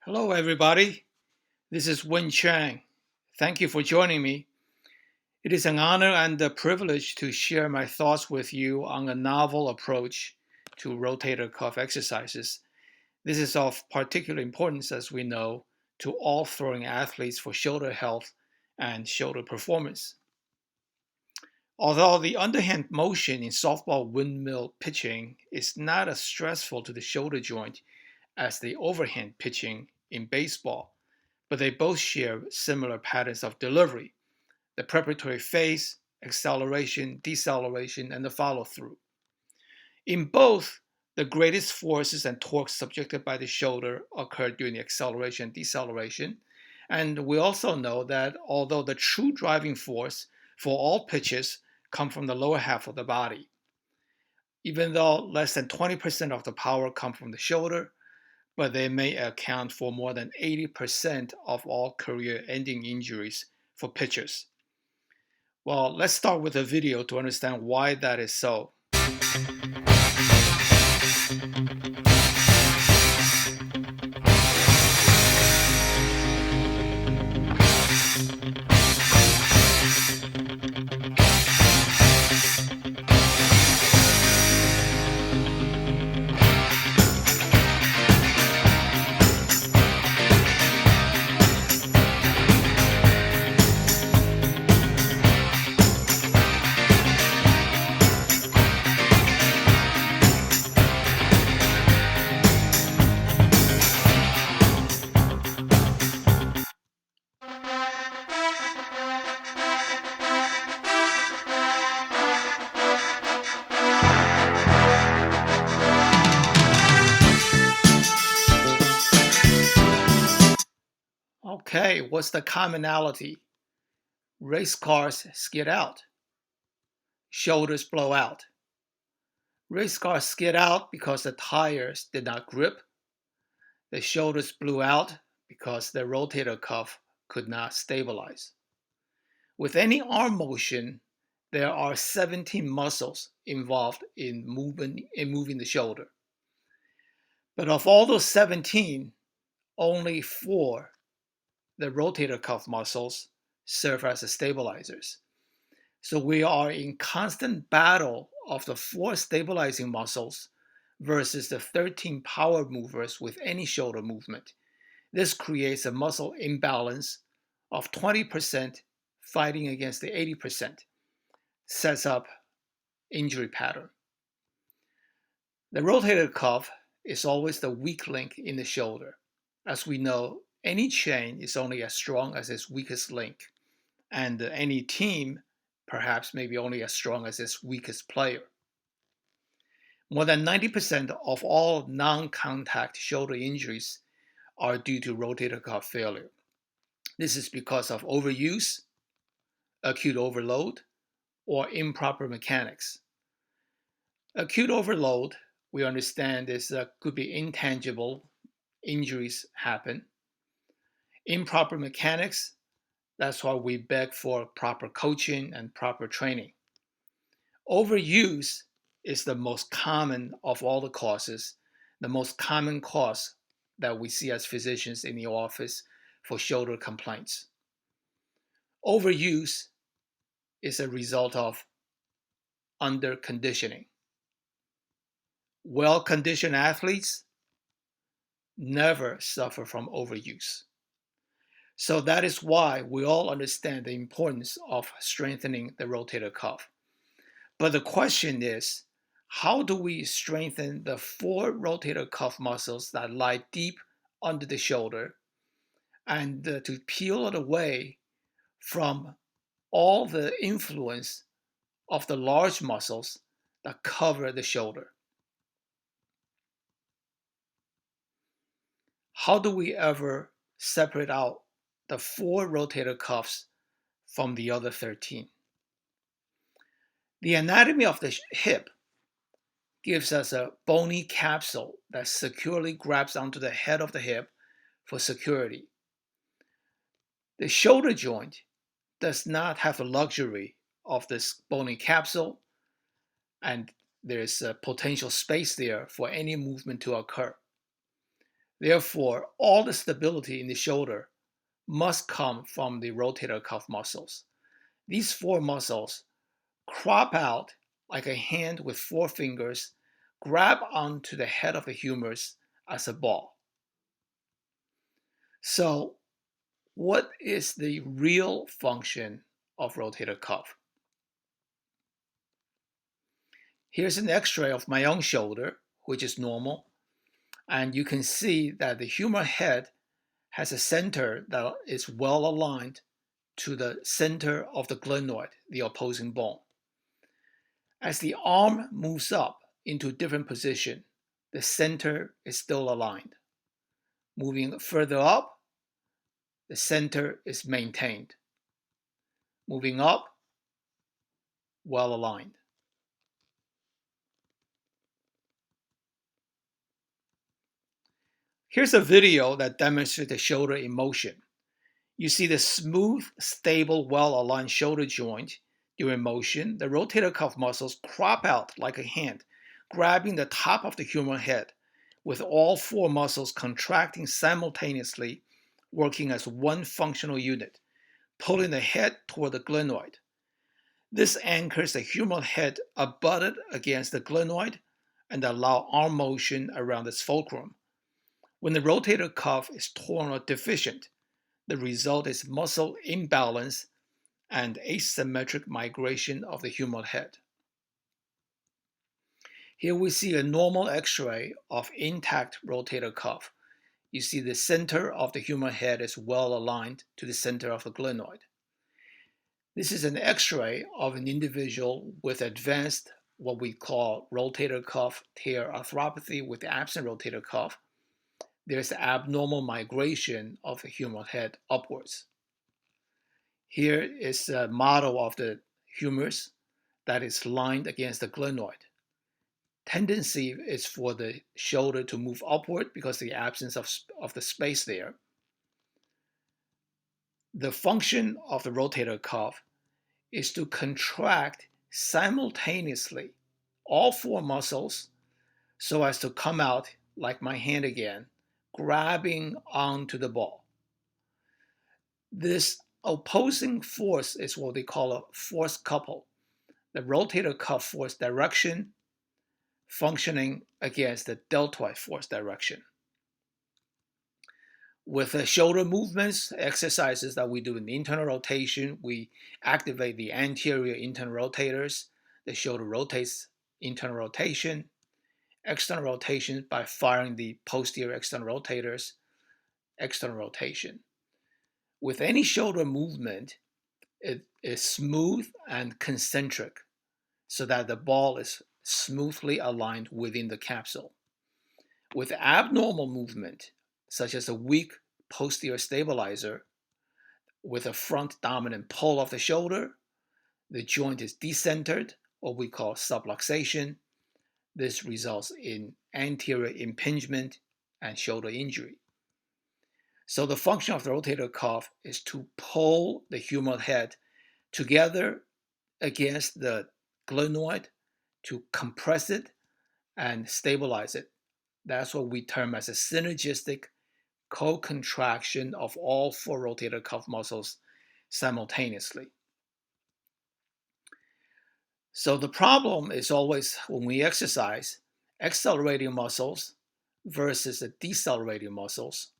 Hello, everybody. This is Win Chang. Thank you for joining me. It is an honor and a privilege to share my thoughts with you on a novel approach to rotator cuff exercises. This is of particular importance, as we know, to all throwing athletes for shoulder health and shoulder performance. Although the underhand motion in softball windmill pitching is not as stressful to the shoulder joint as the overhand pitching in baseball, but they both share similar patterns of delivery: the preparatory phase, acceleration, deceleration, and the follow through. In both, the greatest forces and torques subjected by the shoulder occur during the acceleration and deceleration. And we also know that although the true driving force for all pitches come from the lower half of the body, even though less than 20% of the power come from the shoulder, but they may account for more than 80% of all career-ending injuries for pitchers. Well, let's start with a video to understand why that is so. Okay, what's the commonality? Race cars skid out. Shoulders blow out. Race cars skid out because the tires did not grip. The shoulders blew out because the rotator cuff could not stabilize. With any arm motion, there are 17 muscles involved in moving the shoulder. But of all those 17, only 4, the rotator cuff muscles, serve as the stabilizers. So we are in constant battle of the 4 stabilizing muscles versus the 13 power movers with any shoulder movement. This creates a muscle imbalance of 20% fighting against the 80%, sets up injury pattern. The rotator cuff is always the weak link in the shoulder. As we know, any chain is only as strong as its weakest link, and any team perhaps maybe only as strong as its weakest player. More than 90% of all non-contact shoulder injuries are due to rotator cuff failure. This is because of overuse, acute overload, or improper mechanics. Acute overload, we understand, could be intangible. Injuries happen. Improper mechanics, that's why we beg for proper coaching and proper training. Overuse is the most common of all the causes, the most common cause that we see as physicians in the office for shoulder complaints. Overuse is a result of under-conditioning. Well-conditioned athletes never suffer from overuse. So that is why we all understand the importance of strengthening the rotator cuff. But the question is, how do we strengthen the 4 rotator cuff muscles that lie deep under the shoulder and to peel it away from all the influence of the large muscles that cover the shoulder? How do we ever separate out the 4 rotator cuffs from the other 13? The anatomy of the hip gives us a bony capsule that securely grabs onto the head of the hip for security. The shoulder joint does not have the luxury of this bony capsule, and there's a potential space there for any movement to occur. Therefore, all the stability in the shoulder must come from the rotator cuff muscles. These four muscles crop out like a hand with four fingers, grab onto the head of the humerus as a ball. So, what is the real function of rotator cuff? Here's an x-ray of my own shoulder, which is normal, and you can see that the humeral head has a center that is well aligned to the center of the glenoid, the opposing bone. As the arm moves up into a different position, the center is still aligned. Moving further up, the center is maintained. Moving up, well aligned. Here's a video that demonstrates the shoulder in motion. You see the smooth, stable, well-aligned shoulder joint. During motion, the rotator cuff muscles crop out like a hand, grabbing the top of the humeral head, with all four muscles contracting simultaneously, working as one functional unit, pulling the head toward the glenoid. This anchors the humeral head abutted against the glenoid and allows arm motion around its fulcrum. When the rotator cuff is torn or deficient, the result is muscle imbalance and asymmetric migration of the humeral head. Here we see a normal x-ray of intact rotator cuff. You see the center of the humeral head is well aligned to the center of the glenoid. This is an x-ray of an individual with advanced, what we call rotator cuff tear arthropathy with absent rotator cuff. There's abnormal migration of the humeral head upwards. Here is a model of the humerus that is lined against the glenoid. Tendency is for the shoulder to move upward because of the absence of the space there. The function of the rotator cuff is to contract simultaneously all four muscles so as to come out like my hand again, grabbing onto the ball. This opposing force is what they call a force couple. The rotator cuff force direction functioning against the deltoid force direction. With the shoulder movements, exercises that we do in the internal rotation, we activate the anterior internal rotators. The shoulder rotates internal rotation. External rotation by firing the posterior external rotators, external rotation. With any shoulder movement, it is smooth and concentric so that the ball is smoothly aligned within the capsule. With abnormal movement, such as a weak posterior stabilizer with a front dominant pull of the shoulder, the joint is decentered, or we call subluxation. This results in anterior impingement and shoulder injury. So the function of the rotator cuff is to pull the humeral head together against the glenoid to compress it and stabilize it. That's what we term as a synergistic co-contraction of all four rotator cuff muscles simultaneously. So the problem is always when we exercise, accelerating muscles versus the decelerating muscles,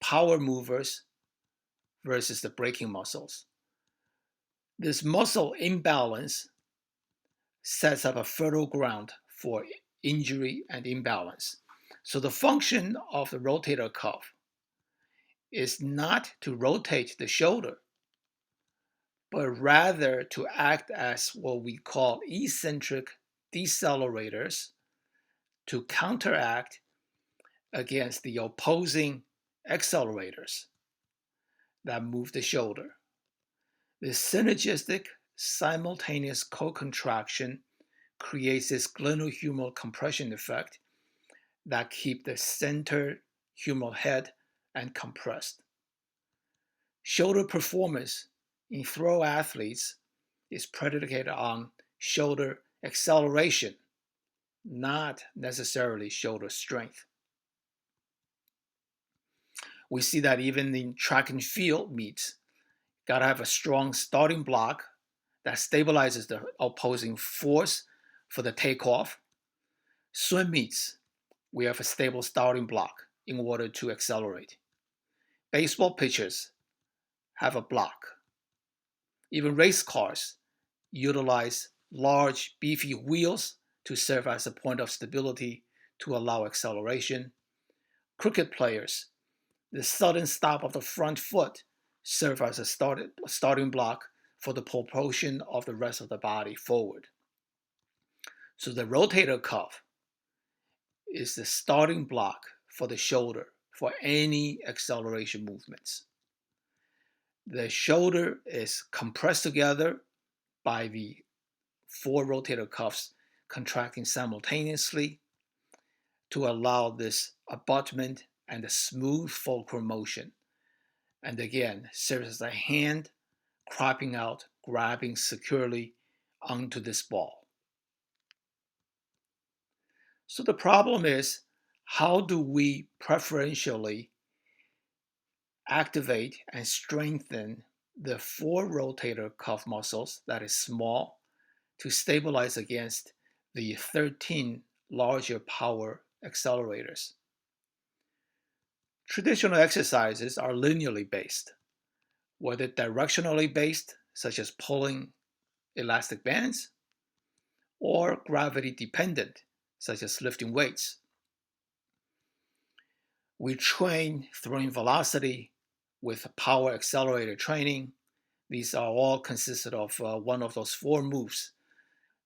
power movers versus the braking muscles. This muscle imbalance sets up a fertile ground for injury and imbalance. So the function of the rotator cuff is not to rotate the shoulder, but rather to act as what we call eccentric decelerators to counteract against the opposing accelerators that move the shoulder. This synergistic simultaneous co-contraction creates this glenohumeral compression effect that keep the center humeral head and compressed. Shoulder performance in throw athletes is predicated on shoulder acceleration, not necessarily shoulder strength. We see that even in track and field meets, gotta have a strong starting block that stabilizes the opposing force for the takeoff. Swim meets, we have a stable starting block in order to accelerate. Baseball pitchers have a block. Even race cars utilize large, beefy wheels to serve as a point of stability to allow acceleration. Cricket players, the sudden stop of the front foot serve as a starting block for the propulsion of the rest of the body forward. So the rotator cuff is the starting block for the shoulder for any acceleration movements. The shoulder is compressed together by the 4 rotator cuffs contracting simultaneously to allow this abutment and the smooth fulcrum motion. And again, serves as a hand cropping out, grabbing securely onto this ball. So the problem is, how do we preferentially activate and strengthen the 4 rotator cuff muscles that is small to stabilize against the 13 larger power accelerators? Traditional exercises are linearly based, whether directionally based, such as pulling elastic bands, or gravity dependent, such as lifting weights. We train throwing velocity with power accelerator training. These are all consisted of one of those 4 moves: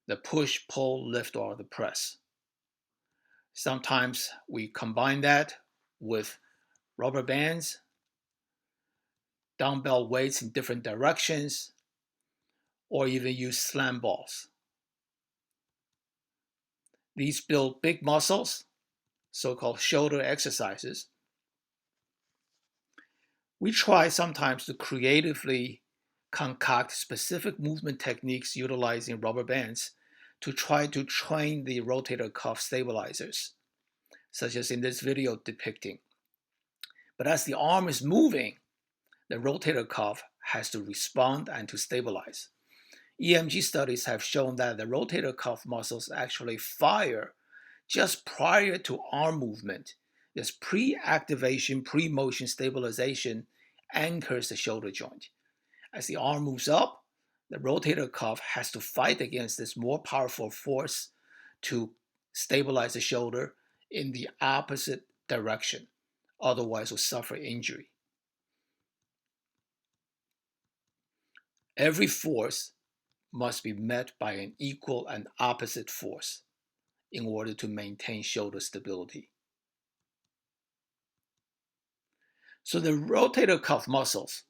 the push, pull, lift, or the press. Sometimes we combine that with rubber bands, dumbbell weights in different directions, or even use slam balls. These build big muscles, so-called shoulder exercises. We try sometimes to creatively concoct specific movement techniques utilizing rubber bands to try to train the rotator cuff stabilizers, such as in this video depicting. But as the arm is moving, the rotator cuff has to respond and to stabilize. EMG studies have shown that the rotator cuff muscles actually fire just prior to arm movement. This pre-activation, pre-motion stabilization anchors the shoulder joint. As the arm moves up, the rotator cuff has to fight against this more powerful force to stabilize the shoulder in the opposite direction. Otherwise, will suffer injury. Every force must be met by an equal and opposite force in order to maintain shoulder stability. So the rotator cuff muscles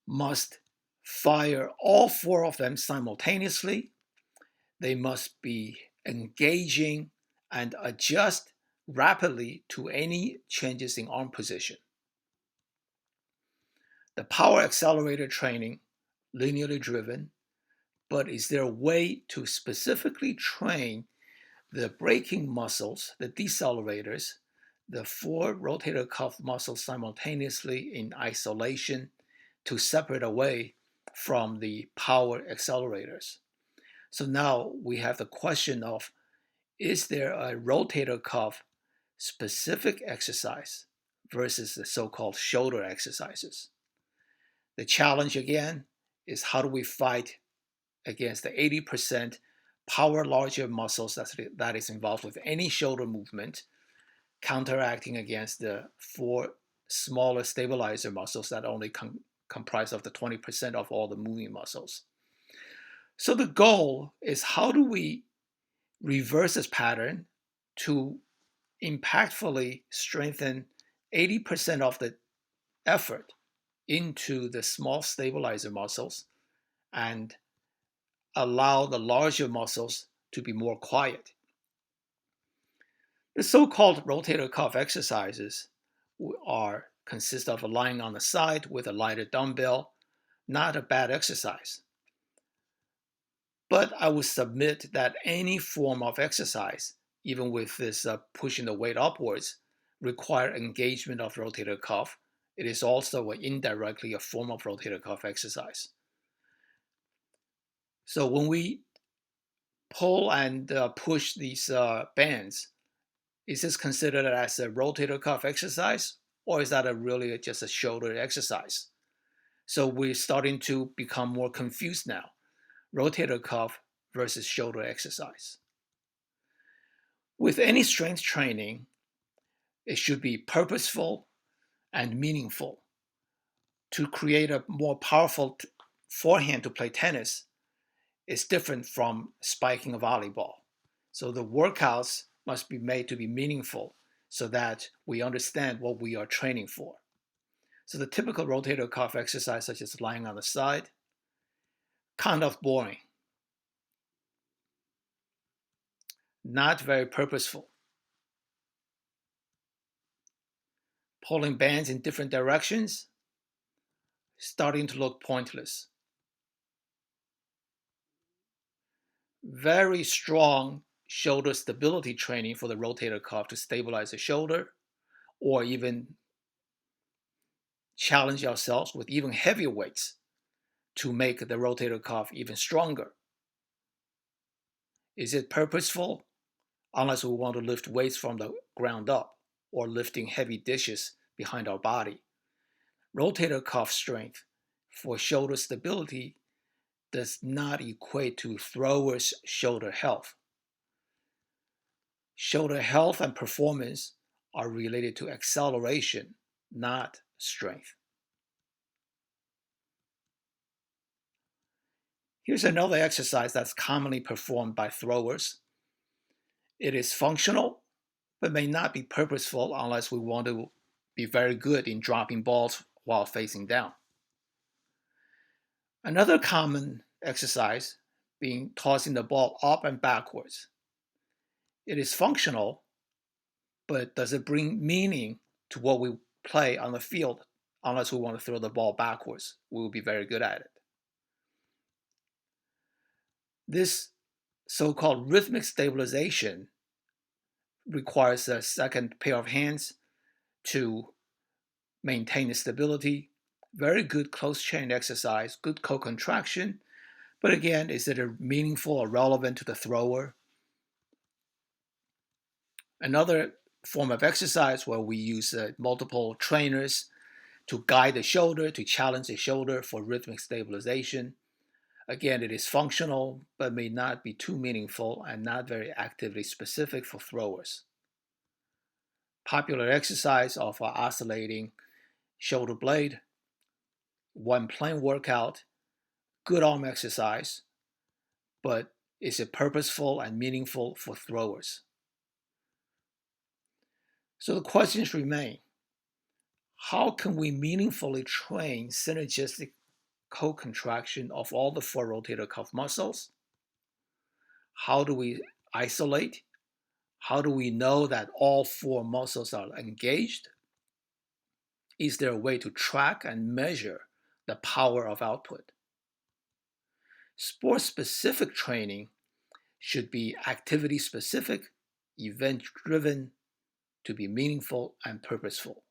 must fire all 4 of them simultaneously. They must be engaging and adjust rapidly to any changes in arm position. The power accelerator training, linearly driven, but is there a way to specifically train the braking muscles, the decelerators, the 4 rotator cuff muscles simultaneously in isolation to separate away from the power accelerators? So now we have the question of, is there a rotator cuff specific exercise versus the so-called shoulder exercises? The challenge again is, how do we fight against the 80% power larger muscles that is involved with any shoulder movement, counteracting against the 4 smaller stabilizer muscles that only comprise of the 20% of all the moving muscles? So the goal is, how do we reverse this pattern to impactfully strengthen 80% of the effort into the small stabilizer muscles and allow the larger muscles to be more quiet? The so-called rotator cuff exercises consist of lying on the side with a lighter dumbbell. Not a bad exercise. But I would submit that any form of exercise, even with this pushing the weight upwards, require engagement of rotator cuff It is also indirectly a form of rotator cuff exercise. So when we pull and push these bands, is this considered as a rotator cuff exercise, or is that really just a shoulder exercise? So we're starting to become more confused now. Rotator cuff versus shoulder exercise. With any strength training, it should be purposeful and meaningful. To create a more powerful forehand to play tennis is different from spiking a volleyball. So the workouts must be made to be meaningful so that we understand what we are training for. So the typical rotator cuff exercise, such as lying on the side, kind of boring, not very purposeful. Pulling bands in different directions, starting to look pointless. Very strong shoulder stability training for the rotator cuff to stabilize the shoulder, or even challenge ourselves with even heavier weights to make the rotator cuff even stronger. Is it purposeful? Unless we want to lift weights from the ground up or lifting heavy dishes behind our body. Rotator cuff strength for shoulder stability does not equate to thrower's shoulder health. Shoulder health and performance are related to acceleration, not strength. Here's another exercise that's commonly performed by throwers. It is functional, but may not be purposeful unless we want to be very good in dropping balls while facing down. Another common exercise being tossing the ball up and backwards. It is functional, but does it bring meaning to what we play on the field? Unless we want to throw the ball backwards, we will be very good at it. This so-called rhythmic stabilization requires a second pair of hands to maintain the stability. Very good close chain exercise, good co-contraction. But again, is it meaningful or relevant to the thrower? Another form of exercise where we use multiple trainers to guide the shoulder, to challenge the shoulder for rhythmic stabilization. Again, it is functional, but may not be too meaningful and not very actively specific for throwers. Popular exercise of oscillating shoulder blade, one plain workout, good arm exercise, but is it purposeful and meaningful for throwers? So the questions remain. How can we meaningfully train synergistic co-contraction of all the four rotator cuff muscles? How do we isolate? How do we know that all four muscles are engaged? Is there a way to track and measure the power of output? Sport-specific training should be activity-specific, event-driven, to be meaningful and purposeful.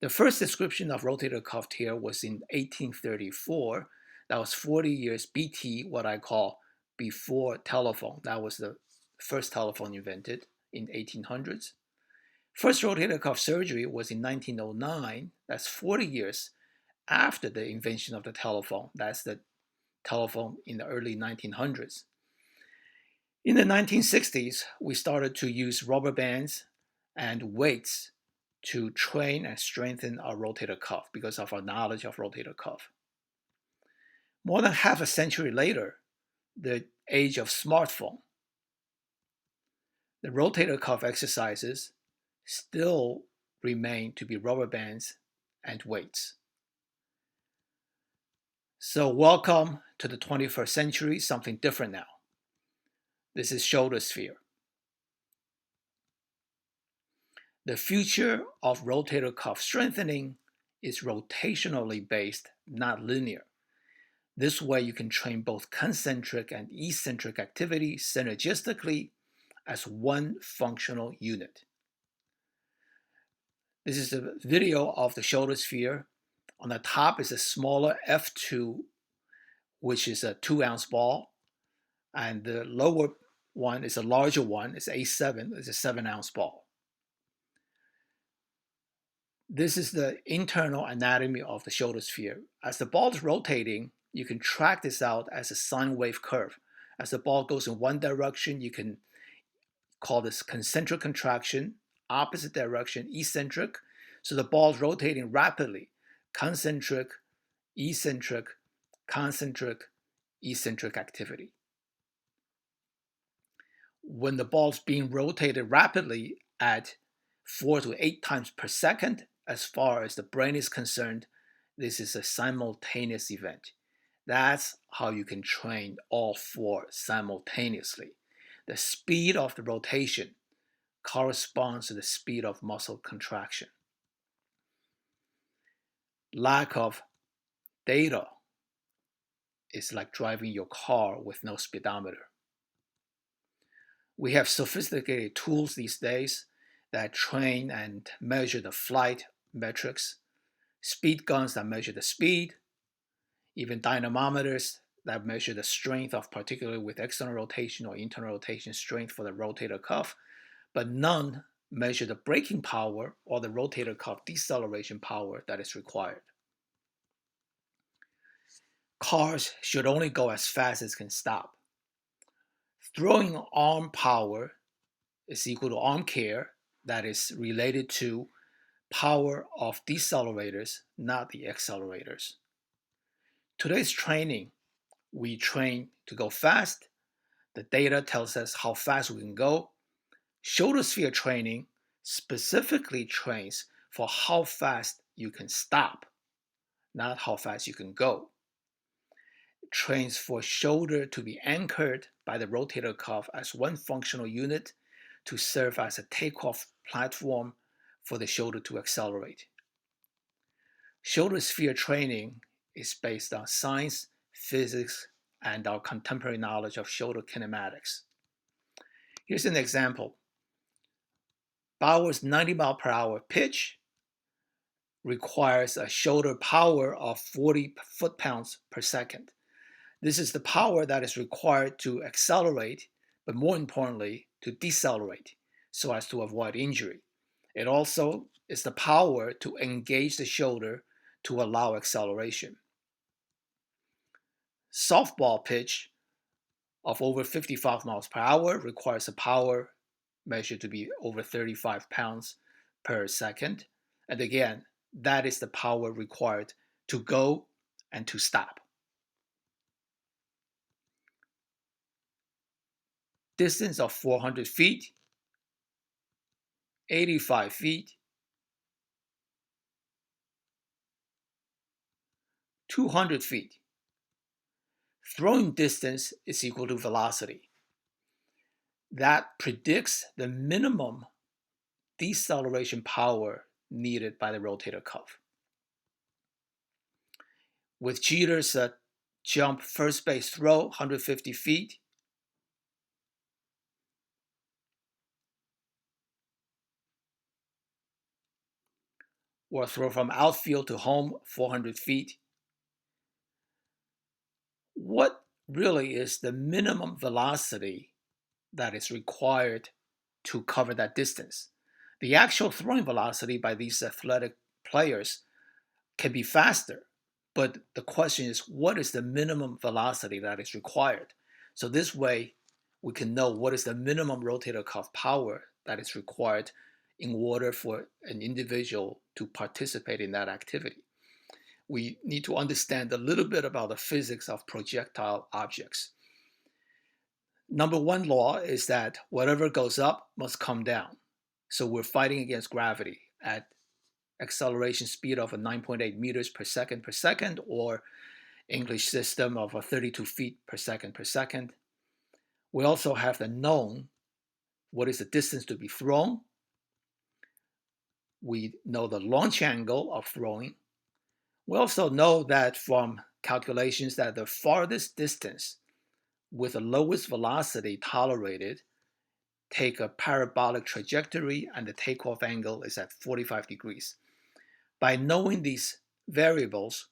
The first description of rotator cuff tear was in 1834. That was 40 years BT, what I call before telephone. That was the first telephone invented in 1800s. First rotator cuff surgery was in 1909. That's 40 years after the invention of the telephone. That's the telephone in the early 1900s. In the 1960s, we started to use rubber bands and weights to train and strengthen our rotator cuff because of our knowledge of rotator cuff. More than half a century later, the age of smartphone, the rotator cuff exercises still remain to be rubber bands and weights. So welcome to the 21st century, something different now. This is ShoulderSphere. The future of rotator cuff strengthening is rotationally based, not linear. This way you can train both concentric and eccentric activity synergistically as one functional unit. This is a video of the ShoulderSphere. On the top is a smaller F2, which is a 2-ounce ball, and the lower one is a larger one. It's A7. It's a 7-ounce ball. This is the internal anatomy of the ShoulderSphere. As the ball is rotating, you can track this out as a sine wave curve. As the ball goes in one direction, you can call this concentric contraction, opposite direction, eccentric. So the ball is rotating rapidly, concentric, eccentric, concentric, eccentric activity. When the ball is being rotated rapidly at 4 to 8 times per second, as far as the brain is concerned, this is a simultaneous event. That's how you can train all 4 simultaneously. The speed of the rotation corresponds to the speed of muscle contraction. Lack of data is like driving your car with no speedometer. We have sophisticated tools these days that train and measure the flight metrics, speed guns that measure the speed, even dynamometers that measure the strength of, particularly with external rotation or internal rotation strength for the rotator cuff, but none measure the braking power or the rotator cuff deceleration power that is required. Cars should only go as fast as can stop. Throwing arm power is equal to arm care, that is related to power of decelerators, not the accelerators. Today's training, we train to go fast. The data tells us how fast we can go. ShoulderSphere training specifically trains for how fast you can stop, not how fast you can go. It trains for shoulder to be anchored by the rotator cuff as one functional unit to serve as a takeoff platform for the shoulder to accelerate. ShoulderSphere training is based on science, physics, and our contemporary knowledge of shoulder kinematics. Here's an example. Bauer's 90 mile per hour pitch requires a shoulder power of 40 foot-pounds per second. This is the power that is required to accelerate, but more importantly, to decelerate so as to avoid injury. It also is the power to engage the shoulder to allow acceleration. Softball pitch of over 55 miles per hour requires a power measured to be over 35 pounds per second. And again, that is the power required to go and to stop. Distance of 400 feet, 85 feet, 200 feet. Throwing distance is equal to velocity. That predicts the minimum deceleration power needed by the rotator cuff. With Jeter's jump first base throw, 150 feet, or throw from outfield to home, 400 feet. What really is the minimum velocity that is required to cover that distance? The actual throwing velocity by these athletic players can be faster, but the question is, what is the minimum velocity that is required? So this way, we can know what is the minimum rotator cuff power that is required in order for an individual to participate in that activity. We need to understand a little bit about the physics of projectile objects. Number one law is that whatever goes up must come down. So we're fighting against gravity at acceleration speed of 9.8 meters per second, or English system of 32 feet per second. We also have the known, what is the distance to be thrown. We know the launch angle of throwing. We also know that from calculations that the farthest distance with the lowest velocity tolerated take a parabolic trajectory and the takeoff angle is at 45 degrees. By knowing these variables,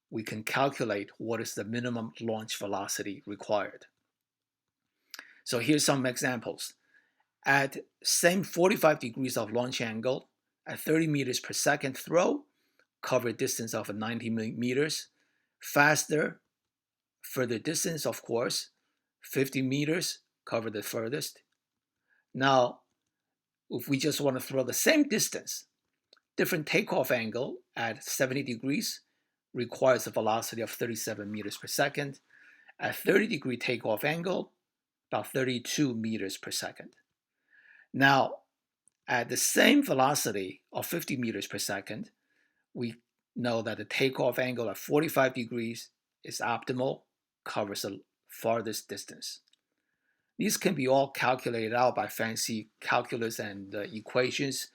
we can calculate what is the minimum launch velocity required. So here's some examples. At same 45 degrees of launch angle, at 30 meters per second throw, cover distance of 90 meters. Faster, further distance, of course, 50 meters, cover the furthest. Now, if we just want to throw the same distance, different takeoff angle at 70 degrees requires a velocity of 37 meters per second. At 30-degree takeoff angle, about 32 meters per second. Now, at the same velocity of 50 meters per second, we know that the takeoff angle at 45 degrees is optimal, covers the farthest distance. These can be all calculated out by fancy calculus and equations,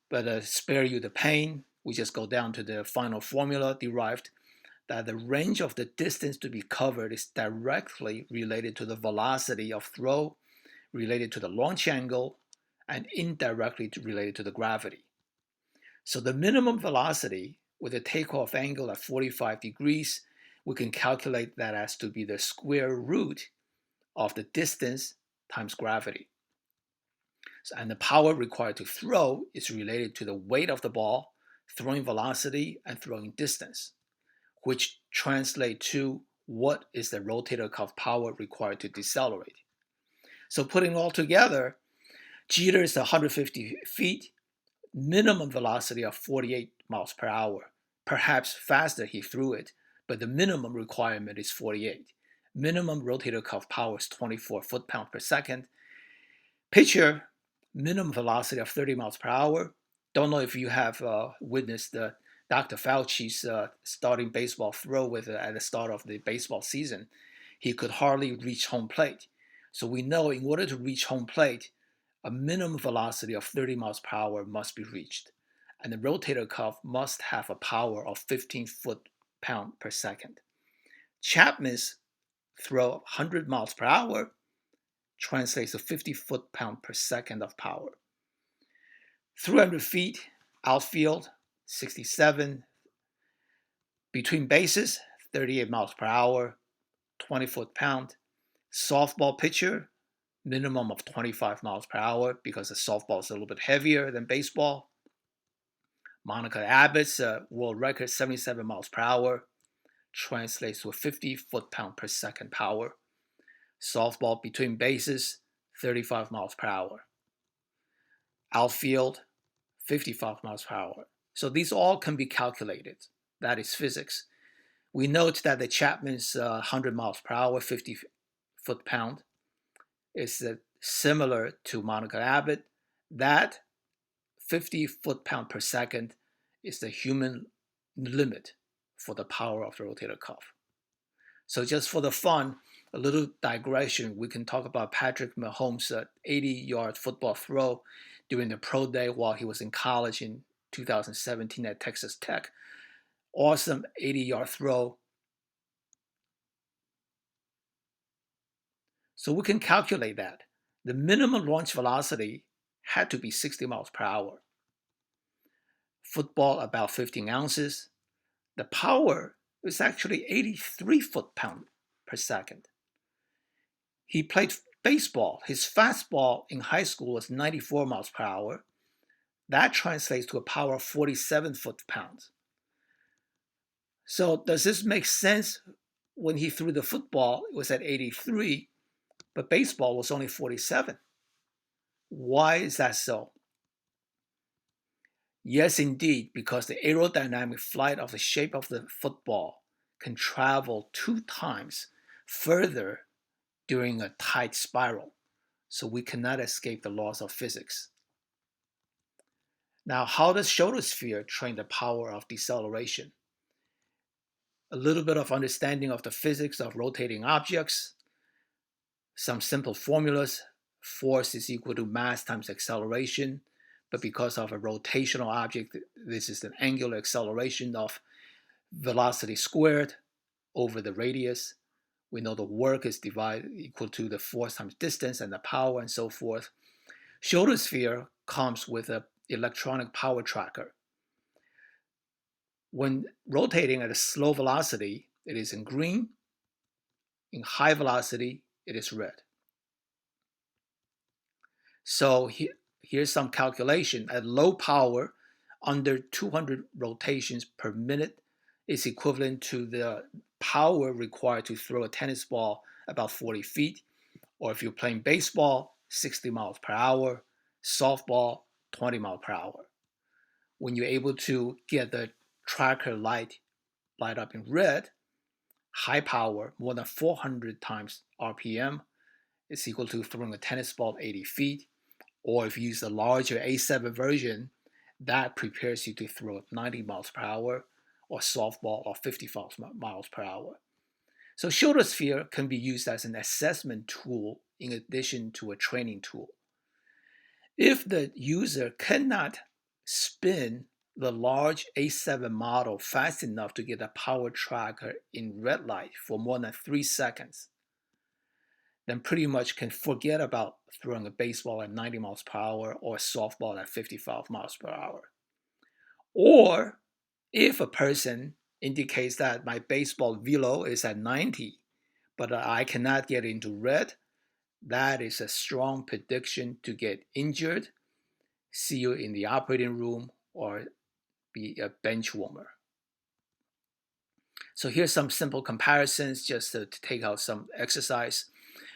but spare you the pain. We just go down to the final formula derived that the range of the distance to be covered is directly related to the velocity of throw, related to the launch angle, and indirectly related to the gravity. So the minimum velocity with a takeoff angle at 45 degrees, we can calculate that as to be the square root of the distance times gravity. And the power required to throw is related to the weight of the ball, throwing velocity, and throwing distance, which translate to what is the rotator cuff power required to decelerate. So putting it all together, Jeter is 150 feet, minimum velocity of 48 miles per hour. Perhaps faster he threw it, but the minimum requirement is 48. Minimum rotator cuff power is 24 foot-pounds per second. Pitcher, minimum velocity of 30 miles per hour. Don't know if you have witnessed Dr. Fauci's starting baseball throw at the start of the baseball season. He could hardly reach home plate. So we know in order to reach home plate, a minimum velocity of 30 miles per hour must be reached. And the rotator cuff must have a power of 15 foot-pounds per second. Chapman's throw 100 miles per hour translates to 50 foot-pounds per second of power. 300 feet, outfield, 67. Between bases, 38 miles per hour, 20 foot-pounds. Softball pitcher, minimum of 25 miles per hour because the softball is a little bit heavier than baseball. Monica Abbott's world record, 77 miles per hour, translates to a 50 foot-pounds per second power. Softball between bases, 35 miles per hour. Outfield, 55 miles per hour. So these all can be calculated. That is physics. We note that the Chapman's 100 miles per hour, 50 foot-pounds, is similar to Monica Abbott. That 50 foot-pounds per second is the human limit for the power of the rotator cuff. So just for the fun, a little digression, we can talk about Patrick Mahomes' 80-yard football throw during the pro day while he was in college in 2017 at Texas Tech. Awesome 80-yard throw. So we can calculate that. The minimum launch velocity had to be 60 miles per hour. Football about 15 ounces. The power is actually 83 foot-pounds per second. He played baseball. His fastball in high school was 94 miles per hour. That translates to a power of 47 foot-pounds. So does this make sense? When he threw the football, it was at 83, but baseball was only 47. Why is that so? Yes, indeed, because the aerodynamic flight of the shape of the football can travel 2 times further during a tight spiral, so we cannot escape the laws of physics. Now, how does ShoulderSphere train the power of deceleration? A little bit of understanding of the physics of rotating objects, some simple formulas. Force is equal to mass times acceleration, but because of a rotational object, this is an angular acceleration of velocity squared over the radius. We know the work is divided equal to the force times distance and the power and so forth. ShoulderSphere comes with an electronic power tracker. When rotating at a slow velocity, it is in green. In high velocity, it is red. So here's some calculation. At low power, under 200 rotations per minute is equivalent to the power required to throw a tennis ball about 40 feet, or if you're playing baseball, 60 miles per hour, softball, 20 miles per hour. When you're able to get the tracker light up in red, high power, more than 400 times RPM, is equal to throwing a tennis ball 80 feet, or if you use the larger A7 version, that prepares you to throw 90 miles per hour, or softball, or 55 miles per hour. So ShoulderSphere can be used as an assessment tool in addition to a training tool. If the user cannot spin the large A7 model fast enough to get a power tracker in red light for more than 3 seconds, then pretty much can forget about throwing a baseball at 90 miles per hour or a softball at 55 miles per hour. Or if a person indicates that my baseball velo is at 90, but I cannot get into red, that is a strong prediction to get injured, see you in the operating room, or be a bench warmer. So here's some simple comparisons just to take out some exercise.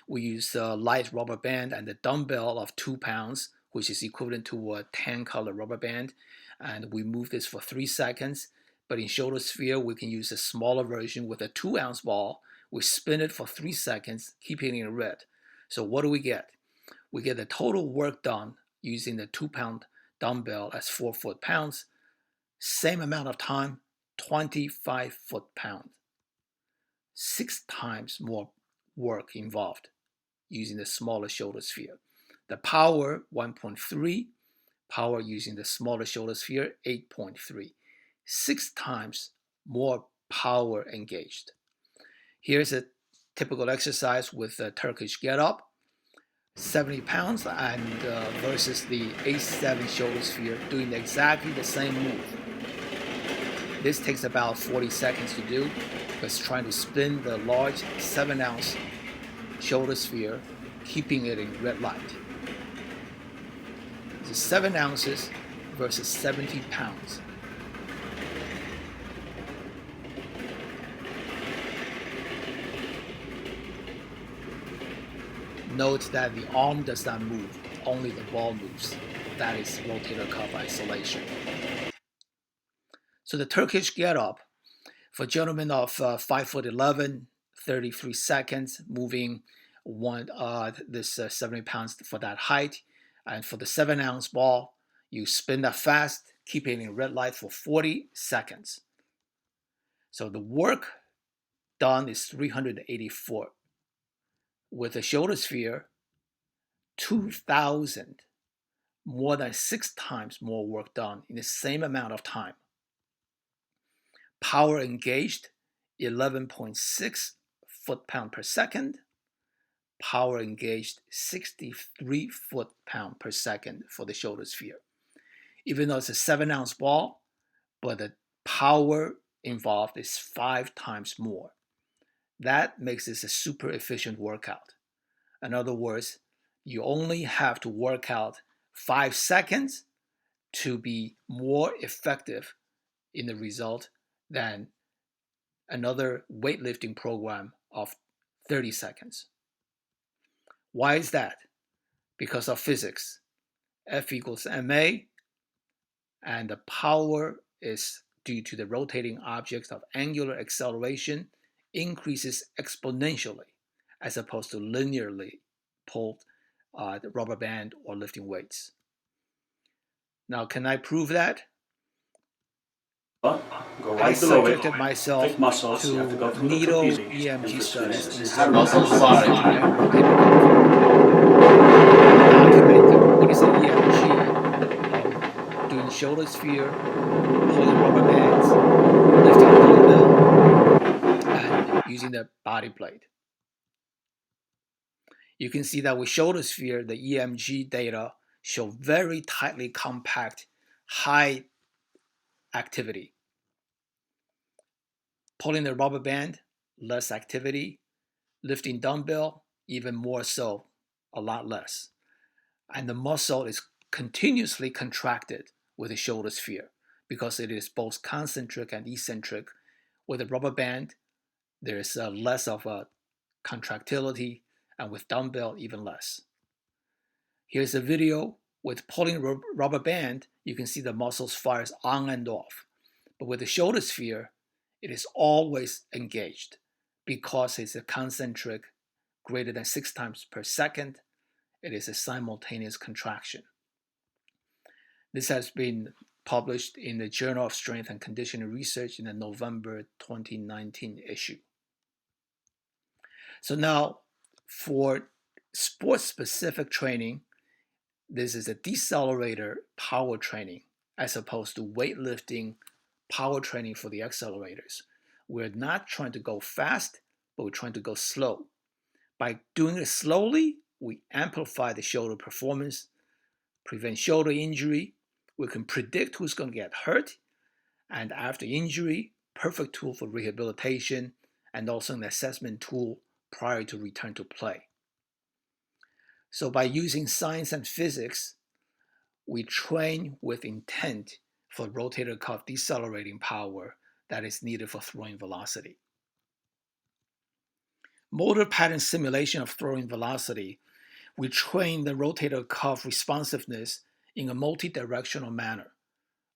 We use a light rubber band and a dumbbell of 2 pounds, which is equivalent to a tan color rubber band. And we move this for 3 seconds. But in ShoulderSphere, we can use a smaller version with a 2-ounce ball. We spin it for 3 seconds, keeping it in red. So what do we get? We get the total work done using the 2-pound dumbbell as 4 foot-pounds. Same amount of time, 25 foot-pounds. 6 times more work involved using the smaller ShoulderSphere. The power, 1.3. Power using the smaller ShoulderSphere, 8.3. 6 times more power engaged. Here's a typical exercise with a Turkish Get-Up, 70 pounds and versus the A7 ShoulderSphere doing exactly the same move. This takes about 40 seconds to do because trying to spin the large 7-ounce ShoulderSphere, keeping it in red light. It's 7 ounces versus 70 pounds. Note that the arm does not move, only the ball moves. That is rotator cuff isolation. So the Turkish Get-Up, for gentlemen of 5'11", 33 seconds, moving this 70 pounds for that height. And for the 7-ounce ball, you spin that fast, keep it in red light for 40 seconds. So the work done is 384. With the ShoulderSphere, 2,000, more than 6 times more work done in the same amount of time. Power engaged, 11.6 foot-pound per second. Power engaged, 63 foot-pound per second for the ShoulderSphere. Even though it's a 7-ounce ball, but the power involved is 5 times more. That makes this a super efficient workout. In other words, you only have to work out 5 seconds to be more effective in the result than another weightlifting program of 30 seconds. Why is that? Because of physics. F equals ma, and the power is due to the rotating object of angular acceleration increases exponentially as opposed to linearly pulled the rubber band or lifting weights. Now, can I prove that? Go right I below it. subjected myself Thick muscles. You have to go to through the needle trapezius EMG and studies in have muscles documenting what is an EMG of doing ShoulderSphere, pulling rubber bands, lifting a dumbbell, and using the body plate. You can see that with ShoulderSphere, the EMG data show very tightly compact, high activity. Pulling the rubber band, less activity. Lifting dumbbell, even more so, a lot less. And the muscle is continuously contracted with the shoulder sphere because it is both concentric and eccentric. With a rubber band, there is less of a contractility, and with dumbbell, even less. Here's a video with pulling rubber band. You can see the muscles fires on and off. But with the shoulder sphere, it is always engaged because it's a concentric greater than 6 times per second. It is a simultaneous contraction. This has been published in the Journal of Strength and Conditioning Research in the November 2019 issue. So now, for sports-specific training, this is a decelerator power training as opposed to weightlifting power training for the accelerators. We're not trying to go fast, but we're trying to go slow. By doing it slowly, we amplify the shoulder performance, prevent shoulder injury. We can predict who's going to get hurt, and after injury, perfect tool for rehabilitation and also an assessment tool prior to return to play. So by using science and physics, we train with intent for rotator cuff decelerating power that is needed for throwing velocity. Motor pattern simulation of throwing velocity, we train the rotator cuff responsiveness in a multi-directional manner,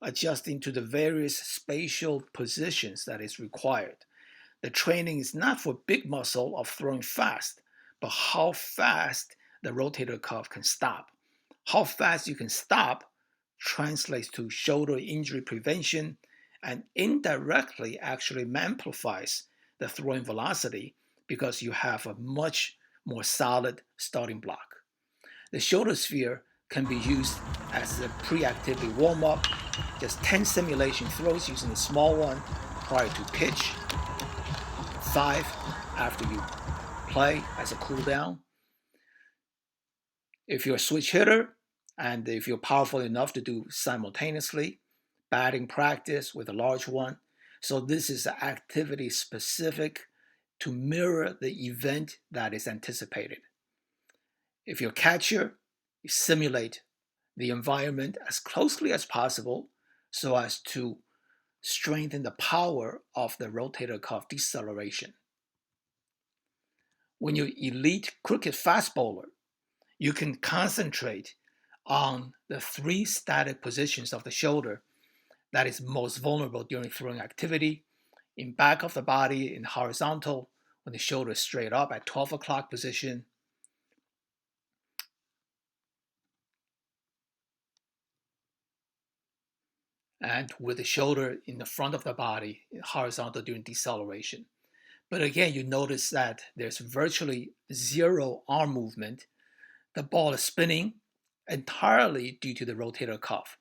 adjusting to the various spatial positions that is required. The training is not for big muscle of throwing fast, but how fast the rotator cuff can stop. How fast you can stop translates to shoulder injury prevention and indirectly actually amplifies the throwing velocity because you have a much more solid starting block. The ShoulderSphere can be used as a pre-activity warm-up, just 10 simulation throws using a small one prior to pitch, 5 after you play as a cool down. If you're a switch hitter and if you're powerful enough to do simultaneously, batting practice with a large one. So this is activity specific to mirror the event that is anticipated. If you're a catcher, you simulate the environment as closely as possible so as to strengthen the power of the rotator cuff deceleration. When you're elite cricket fast bowler, you can concentrate on the 3 static positions of the shoulder that is most vulnerable during throwing activity: in back of the body, in horizontal, when the shoulder is straight up at 12 o'clock position, and with the shoulder in the front of the body, in horizontal during deceleration. But again, you notice that there's virtually 0 arm movement. The ball is spinning entirely due to the rotator cuff.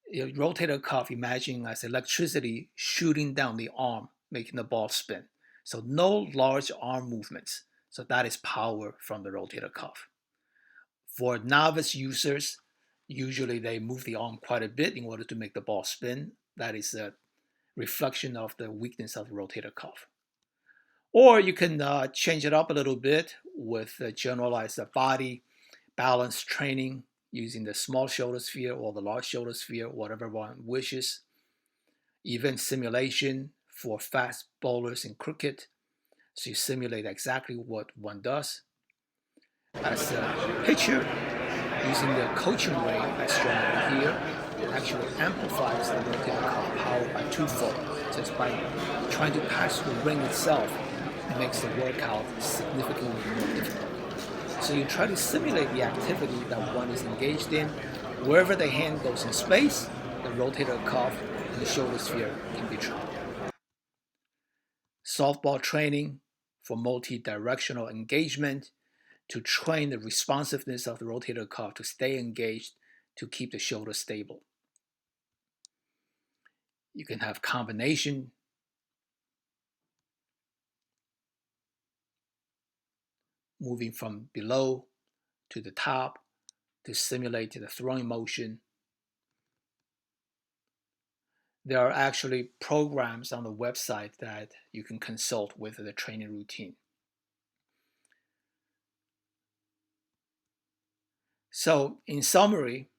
Your rotator cuff, imagine as electricity shooting down the arm, making the ball spin. So no large arm movements. So that is power from the rotator cuff. For novice users, usually they move the arm quite a bit in order to make the ball spin. That is a reflection of the weakness of the rotator cuff. Or you can change it up a little bit with generalized body balance training using the small shoulder sphere or the large shoulder sphere, whatever one wishes. Event simulation for fast bowlers in cricket. So you simulate exactly what one does. As a pitcher, using the coaching ring as shown over here, it actually amplifies the rotator cuff power by 2-fold. Just by trying to pass the ring itself, it makes the workout significantly more difficult. So you try to simulate the activity that one is engaged in. Wherever the hand goes in space, the rotator cuff and the shoulder sphere can be trained. Softball training for multi-directional engagement to train the responsiveness of the rotator cuff to stay engaged to keep the shoulder stable. You can have combination moving from below to the top, to simulate the throwing motion. There are actually programs on the website that you can consult with the training routine. So, in summary,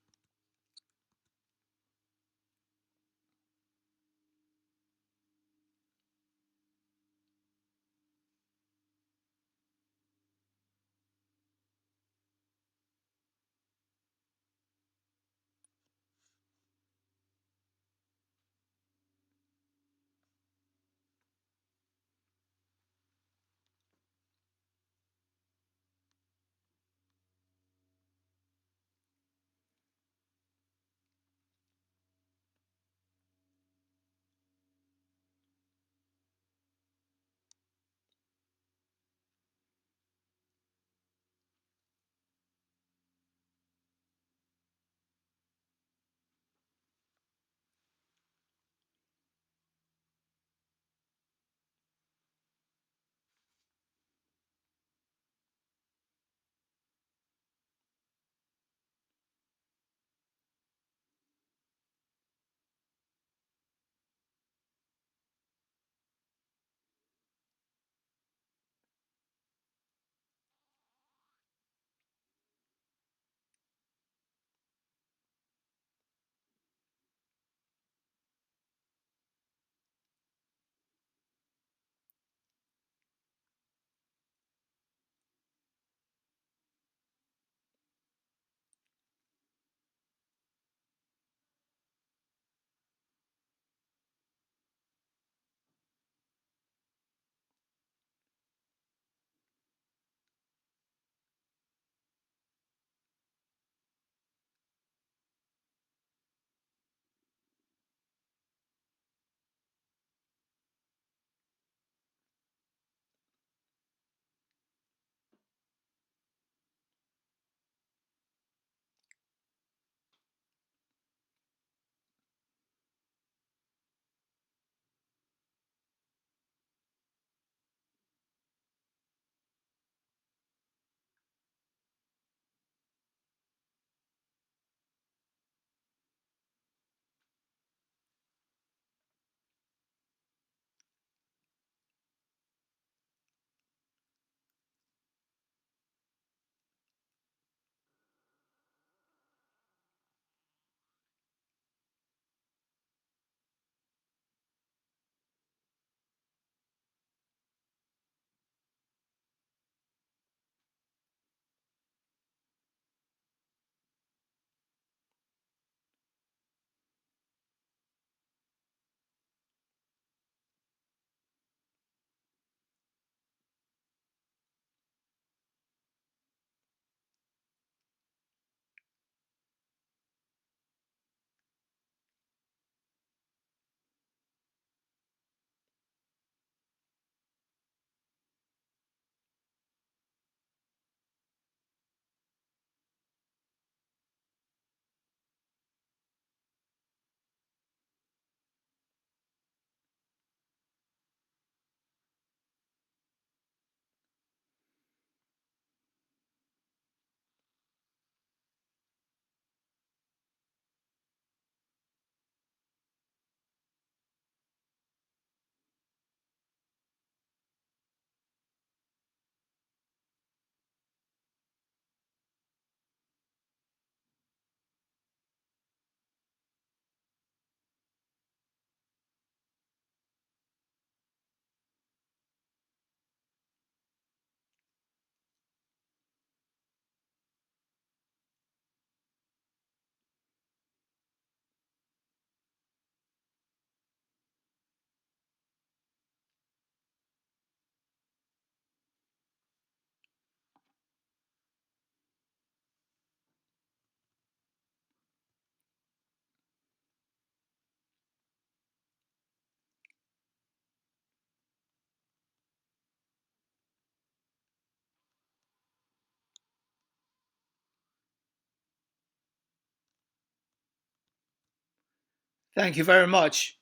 thank you very much.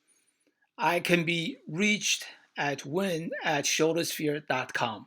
I can be reached at win@shouldersphere.com.